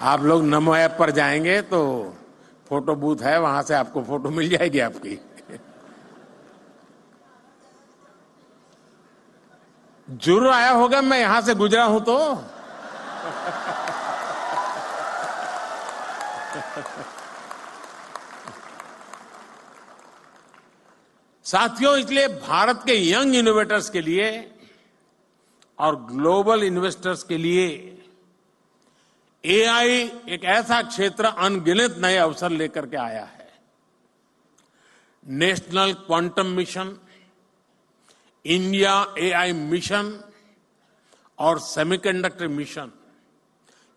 आप लोग नमो ऐप पर जाएंगे तो फोटो बूथ है, वहां से आपको फोटो मिल जाएगी आपकी। जरूर आया होगा, मैं यहां से गुजरा हूं तो। साथियों, इसलिए भारत के यंग इनोवेटर्स के लिए और ग्लोबल इन्वेस्टर्स के लिए एआई एक ऐसा क्षेत्र अनगिनत नए अवसर लेकर के आया है। National quantum mission, India AI mission और सेमीकंडक्टर मिशन,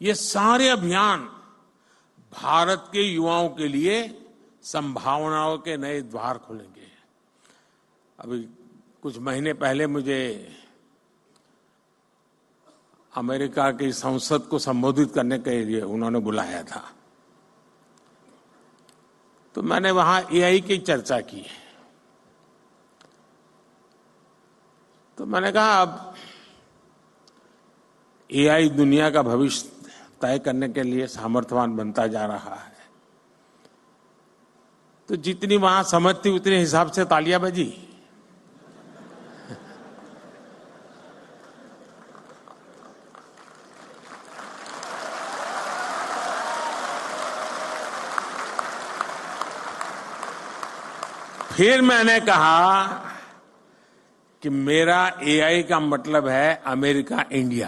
ये सारे अभियान भारत के युवाओं के लिए संभावनाओं के नए द्वार खोलेंगे। अभी कुछ महीने पहले मुझे अमेरिका की संसद को संबोधित करने के लिए उन्होंने बुलाया था, तो मैंने वहां एआई की चर्चा की। तो मैंने कहा अब एआई दुनिया का भविष्य तय करने के लिए सामर्थ्यवान बनता जा रहा है, तो जितनी वहां समझ थी उतने हिसाब से तालियां बजी। फिर मैंने कहा कि मेरा एआई का मतलब है अमेरिका इंडिया।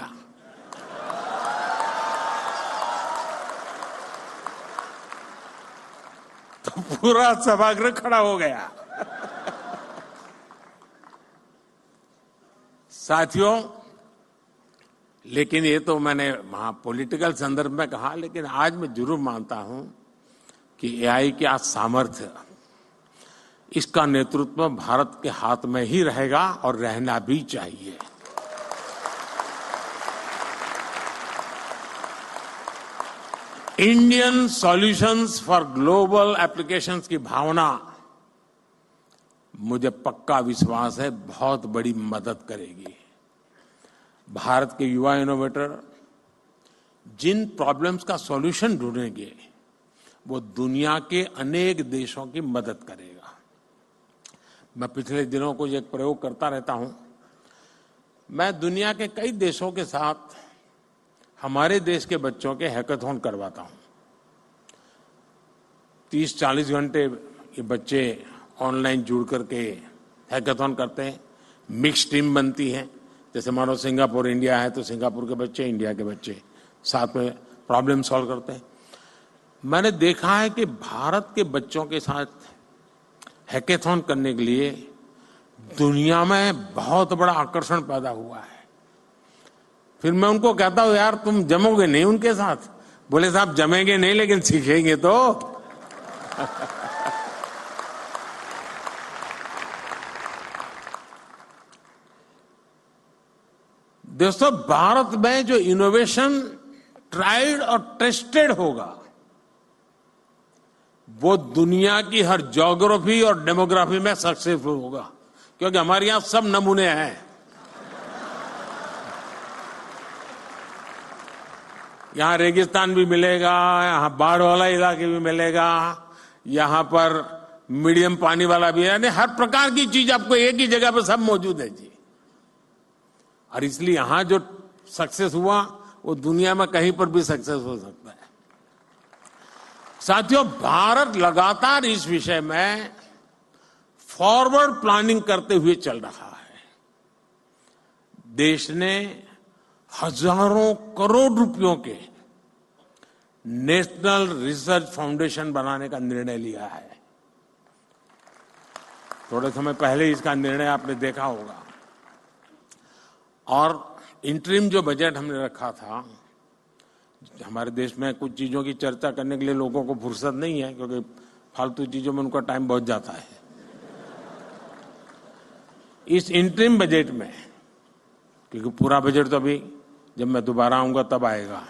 तो पूरा सभागृह खड़ा हो गया। साथियों, लेकिन ये तो मैंने वहां पॉलिटिकल संदर्भ में कहा, लेकिन आज मैं जरूर मानता हूं कि एआई का सामर्थ्य, इसका नेतृत्व भारत के हाथ में ही रहेगा और रहना भी चाहिए। Indian solutions for global applications की भावना, मुझे पक्का विश्वास है, बहुत बड़ी मदद करेगी। भारत के युवा इनोवेटर जिन प्रॉब्लम्स का सॉल्यूशन ढूंढेंगे वो दुनिया के अनेक देशों की मदद करेगा। मैं पिछले दिनों को एक प्रयोग करता रहता हूं। मैं दुनिया के कई देशों के साथ हमारे देश के बच्चों के हैकाथॉन करवाता हूं। 30-40 घंटे ये बच्चे ऑनलाइन जुड़ करके हैकाथॉन करते हैं। मिक्स टीम बनती है, जैसे मानो सिंगापुर इंडिया है तो सिंगापुर के बच्चे, इंडिया के बच्चे साथ में प्रॉब्लम सॉल्व करते हैं। मैंने देखा है कि भारत के बच्चों के साथ हैकाथॉन करने के लिए दुनिया में बहुत बड़ा आकर्षण पैदा हुआ है। फिर मैं उनको कहता हूं, यार तुम जमोगे नहीं उनके साथ? बोले साहब जमेंगे नहीं लेकिन सीखेंगे तो। दोस्तों, भारत में जो इनोवेशन ट्राइड और टेस्टेड होगा, वो दुनिया की हर ज्योग्राफी और डेमोग्राफी में सक्सेसफुल होगा, क्योंकि हमारे यहां सब नमूने हैं। यहां रेगिस्तान भी मिलेगा, यहां बाढ़ वाला इलाके भी मिलेगा, यहां पर मीडियम पानी वाला भी है, यानी हर प्रकार की चीज आपको एक ही जगह पर सब मौजूद है जी। और इसलिए यहां जो सक्सेस हुआ वो दुनिया में कहीं पर भी सक्सेस हो सकता है। साथियों, भारत लगातार इस विषय में फॉरवर्ड प्लानिंग करते हुए चल रहा है। देश ने हजारों करोड़ रुपयों के नेशनल रिसर्च फाउंडेशन बनाने का निर्णय लिया है। थोड़े समय पहले इसका निर्णय आपने देखा होगा। और इंटरिम जो बजट हमने रखा था, हमारे देश में कुछ चीजों की चर्चा करने के लिए लोगों को फुर्सत नहीं है, क्योंकि फालतू चीजों में उनका टाइम बहुत जाता है। इस इंटरिम बजट में, क्योंकि पूरा बजट तो अभी जब मैं दोबारा आऊंगा तब आएगा,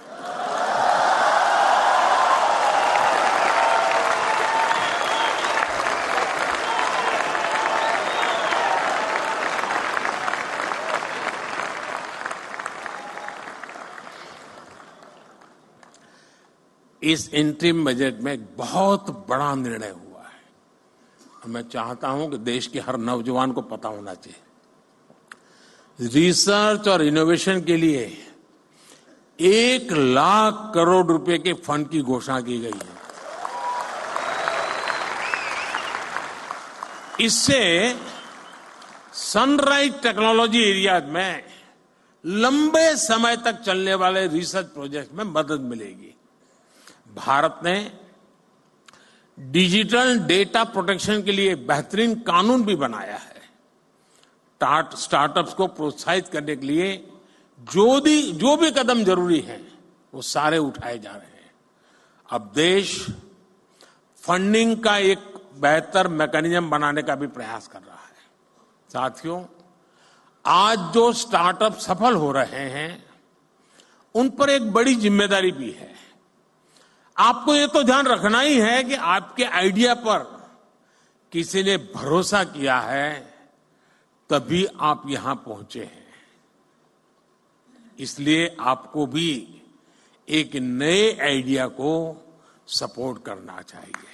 इस इंटरिम बजट में एक बहुत बड़ा निर्णय हुआ है और मैं चाहता हूं कि देश के हर नौजवान को पता होना चाहिए। रिसर्च और इनोवेशन के लिए 1 लाख करोड़ रुपए के फंड की घोषणा की गई है। इससे सनराइज टेक्नोलॉजी एरिया में लंबे समय तक चलने वाले रिसर्च प्रोजेक्ट में मदद मिलेगी। भारत ने डिजिटल डेटा प्रोटेक्शन के लिए बेहतरीन कानून भी बनाया है। स्टार्टअप्स को प्रोत्साहित करने के लिए जो भी कदम जरूरी है वो सारे उठाए जा रहे हैं। अब देश फंडिंग का एक बेहतर मैकेनिज्म बनाने का भी प्रयास कर रहा है। साथियों, आज जो स्टार्टअप सफल हो रहे हैं उन पर एक बड़ी जिम्मेदारी भी है। आपको ये तो ध्यान रखना ही है कि आपके आइडिया पर किसी ने भरोसा किया है, तभी आप यहां पहुंचे हैं। इसलिए आपको भी एक नए आइडिया को सपोर्ट करना चाहिए।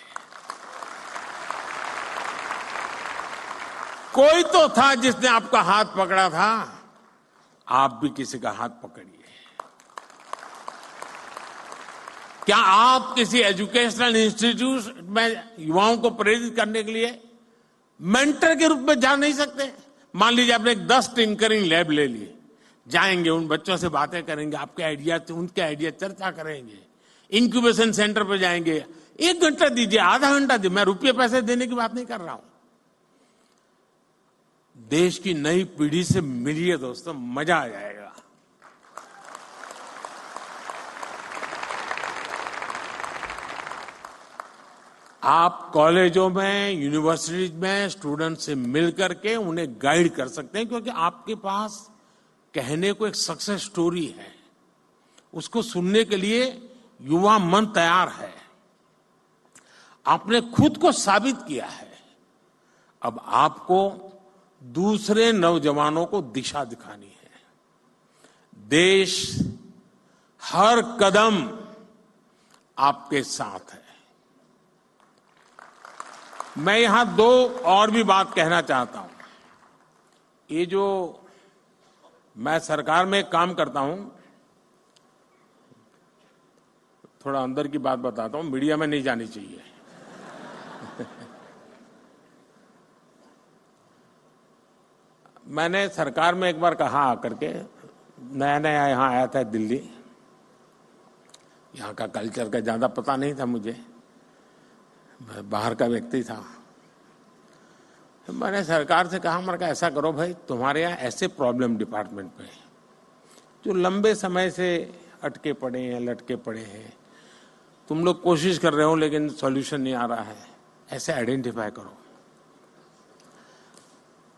कोई तो था जिसने आपका हाथ पकड़ा था, आप भी किसी का हाथ पकड़िए। क्या आप किसी एजुकेशनल इंस्टीट्यूट में युवाओं को प्रेरित करने के लिए मेंटर के रूप में जा नहीं सकते? मान लीजिए आपने 10 टिंकरिंग लैब ले लिए, जाएंगे उन बच्चों से बातें करेंगे, आपके आइडिया उनके आइडिया चर्चा करेंगे, इंक्यूबेशन सेंटर पर जाएंगे। 1 घंटा दीजिए, आधा घंटा दीजिए, मैं रुपये पैसे देने की बात नहीं कर रहा हूं। देश की नई पीढ़ी से मिलिए दोस्तों, मजा आ जाएगा। आप कॉलेजों में, यूनिवर्सिटीज में स्टूडेंट से मिलकर के उन्हें गाइड कर सकते हैं, क्योंकि आपके पास कहने को एक सक्सेस स्टोरी है। उसको सुनने के लिए युवा मन तैयार है। आपने खुद को साबित किया है। अब आपको दूसरे नौजवानों को दिशा दिखानी है। देश हर कदम आपके साथ है। मैं यहां 2 और भी बात कहना चाहता हूं। ये जो मैं सरकार में काम करता हूं, थोड़ा अंदर की बात बताता हूं, मीडिया में नहीं जानी चाहिए। मैंने सरकार में एक बार कहा आकर के, नया नया यहां आया था दिल्ली, यहां का कल्चर का ज्यादा पता नहीं था मुझे, मैं बाहर का व्यक्ति था। तो मैंने सरकार से कहा, मैंने कहा ऐसा करो भाई, तुम्हारे यहाँ ऐसे प्रॉब्लम डिपार्टमेंट में जो लंबे समय से अटके पड़े हैं, लटके पड़े हैं, तुम लोग कोशिश कर रहे हो लेकिन सॉल्यूशन नहीं आ रहा है, ऐसे आइडेंटिफाई करो।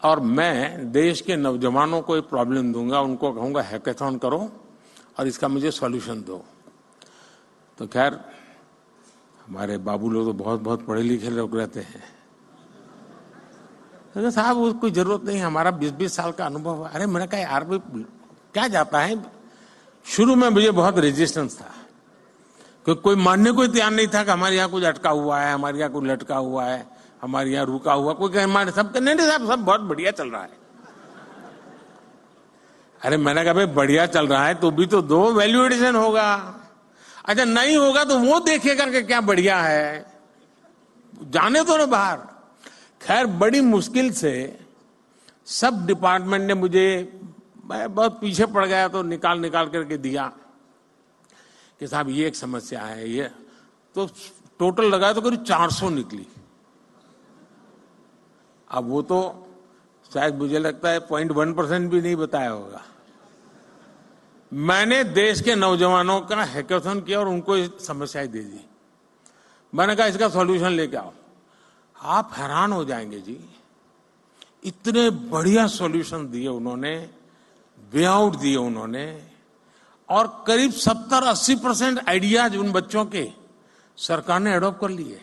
और मैं देश के नौजवानों को एक प्रॉब्लम दूंगा, उनको कहूंगा हैकेथॉन करो और इसका मुझे सॉल्यूशन दो। तो खैर हमारे बाबू लोग तो बहुत बहुत पढ़े लिखे लोग रहते हैं। तो साहब उसको कोई जरूरत नहीं, हमारा 20-20 साल का अनुभव है। अरे मैंने कहा यार भाई क्या जाता है। शुरू में मुझे बहुत रेजिस्टेंस था, क्योंकि कोई मानने को तैयार नहीं था कि हमारे यहाँ कुछ अटका हुआ है, हमारे यहाँ कुछ लटका हुआ है, हमारे यहाँ रुका हुआ। कोई कहे हमारे सब नहीं साहब सब बहुत बढ़िया चल रहा है। अरे मैंने कहा भाई बढ़िया चल रहा है तो भी तो दो, वैल्यू एडिशन होगा। अच्छा नहीं होगा तो वो देखेगा कि क्या बढ़िया है, जाने तो ना बाहर। खैर बड़ी मुश्किल से सब डिपार्टमेंट ने मुझे, मैं बहुत पीछे पड़ गया तो निकाल करके दिया कि साहब ये एक समस्या है, ये तो टोटल लगाया तो करीब 400 निकली। अब वो तो शायद मुझे लगता है 0.1% भी नहीं बताया होगा। मैंने देश के नौजवानों का हैकेथॉन किया और उनको समस्याएं दे दी। मैंने कहा इसका सॉल्यूशन लेके आओ। आप हैरान हो जाएंगे जी, इतने बढ़िया सॉल्यूशन दिए उन्होंने, वे आउट दिए उन्होंने, और करीब 70-80% आइडियाज उन बच्चों के सरकार ने एडॉप्ट कर लिए।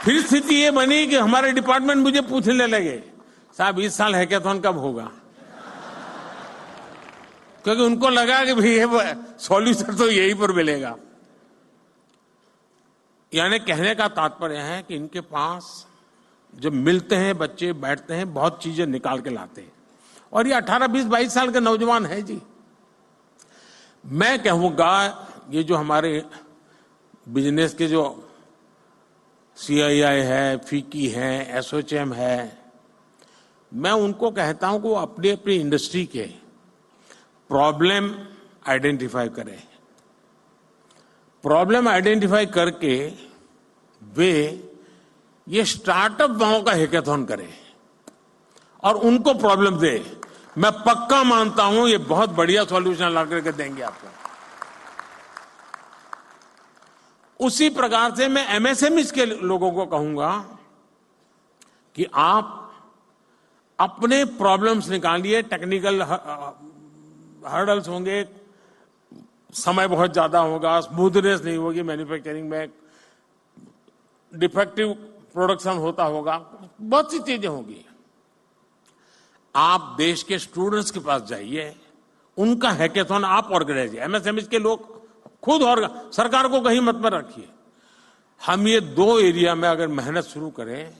फिर स्थिति ये बनी कि हमारे डिपार्टमेंट मुझे पूछने लगे साहब इस साल हैकेथॉन कब होगा, क्योंकि उनको लगा कि भाई सॉल्यूशन तो यहीं पर मिलेगा। यानी कहने का तात्पर्य है कि इनके पास जब मिलते हैं बच्चे, बैठते हैं, बहुत चीजें निकाल के लाते हैं। और ये 18, 20, 22 साल के नौजवान है जी। मैं कहूंगा ये जो हमारे बिजनेस के जो CII है, फीकी है, एसोचैम है, मैं उनको कहता हूं कि वो अपनी अपनी इंडस्ट्री के प्रॉब्लम आइडेंटिफाई करें। प्रॉब्लम आइडेंटिफाई करके वे ये स्टार्टअप वालों का हैकेथॉन करें और उनको प्रॉब्लम दे। मैं पक्का मानता हूं ये बहुत बढ़िया सॉल्यूशन ला करके देंगे आपको। उसी प्रकार से मैं MSMEs के लोगों को कहूंगा कि आप अपने प्रॉब्लम्स निकालिए। टेक्निकल हर्डल्स होंगे, समय बहुत ज्यादा होगा, स्मूथनेस नहीं होगी मैन्युफैक्चरिंग में, डिफेक्टिव प्रोडक्शन होता होगा, बहुत सी चीजें होंगी। आप देश के स्टूडेंट्स के पास जाइए, उनका हैकेथॉन आप ऑर्गेनाइज, MSMEs के लोग खुद, और सरकार को कहीं मत में रखिए। हम ये 2 एरिया में अगर मेहनत शुरू करें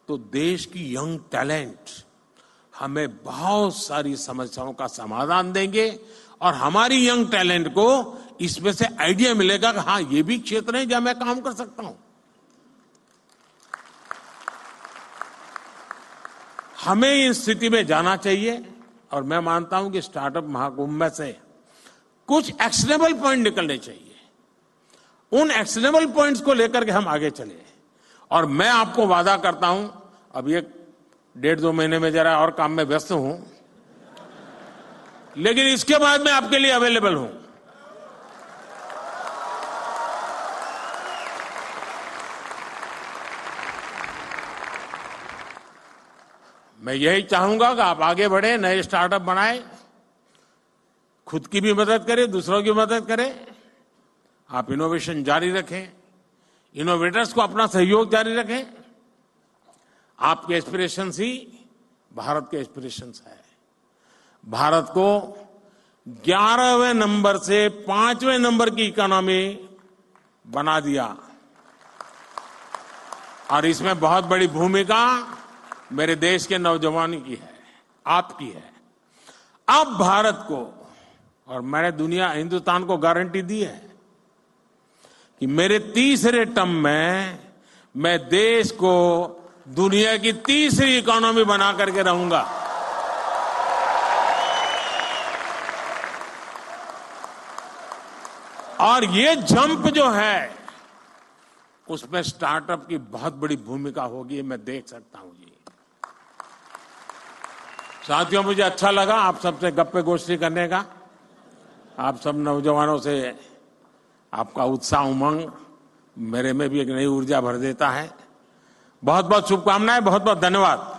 तो देश की यंग टैलेंट हमें बहुत सारी समस्याओं का समाधान देंगे और हमारी यंग टैलेंट को इसमें से आइडिया मिलेगा कि हाँ ये भी क्षेत्र है जहां मैं काम कर सकता हूं। हमें इस स्थिति में जाना चाहिए और मैं मानता हूं कि स्टार्टअप महाकुंभ में से कुछ एक्शनेबल पॉइंट निकलने चाहिए। उन एक्शनेबल पॉइंट्स को लेकर के हम आगे चले। और मैं आपको वादा करता हूं, अब ये 1.5-2 महीने में जरा और काम में व्यस्त हूं, लेकिन इसके बाद मैं आपके लिए अवेलेबल हूं। मैं यही चाहूंगा कि आप आगे बढ़े, नए स्टार्टअप बनाएं, खुद की भी मदद करें, दूसरों की मदद करें। आप इनोवेशन जारी रखें, इनोवेटर्स को अपना सहयोग जारी रखें। आपके एस्पिरेशंस ही भारत के एस्पिरेशंस है। भारत को 11वें नंबर से 5वें नंबर की इकोनॉमी बना दिया और इसमें बहुत बड़ी भूमिका मेरे देश के नौजवानों की है, आपकी है। अब भारत को, और मैंने हिंदुस्तान को गारंटी दी है कि मेरे तीसरे टर्म में मैं देश को दुनिया की तीसरी इकोनॉमी बना करके रहूंगा। और ये जंप जो है उसमें स्टार्टअप की बहुत बड़ी भूमिका होगी, मैं देख सकता हूं जी। साथियों, मुझे अच्छा लगा आप सबसे गप्पे गोष्ठी करने का। आप सब नौजवानों से आपका उत्साह, उमंग मेरे में भी एक नई ऊर्जा भर देता है। बहुत बहुत शुभकामनाएं, बहुत बहुत धन्यवाद।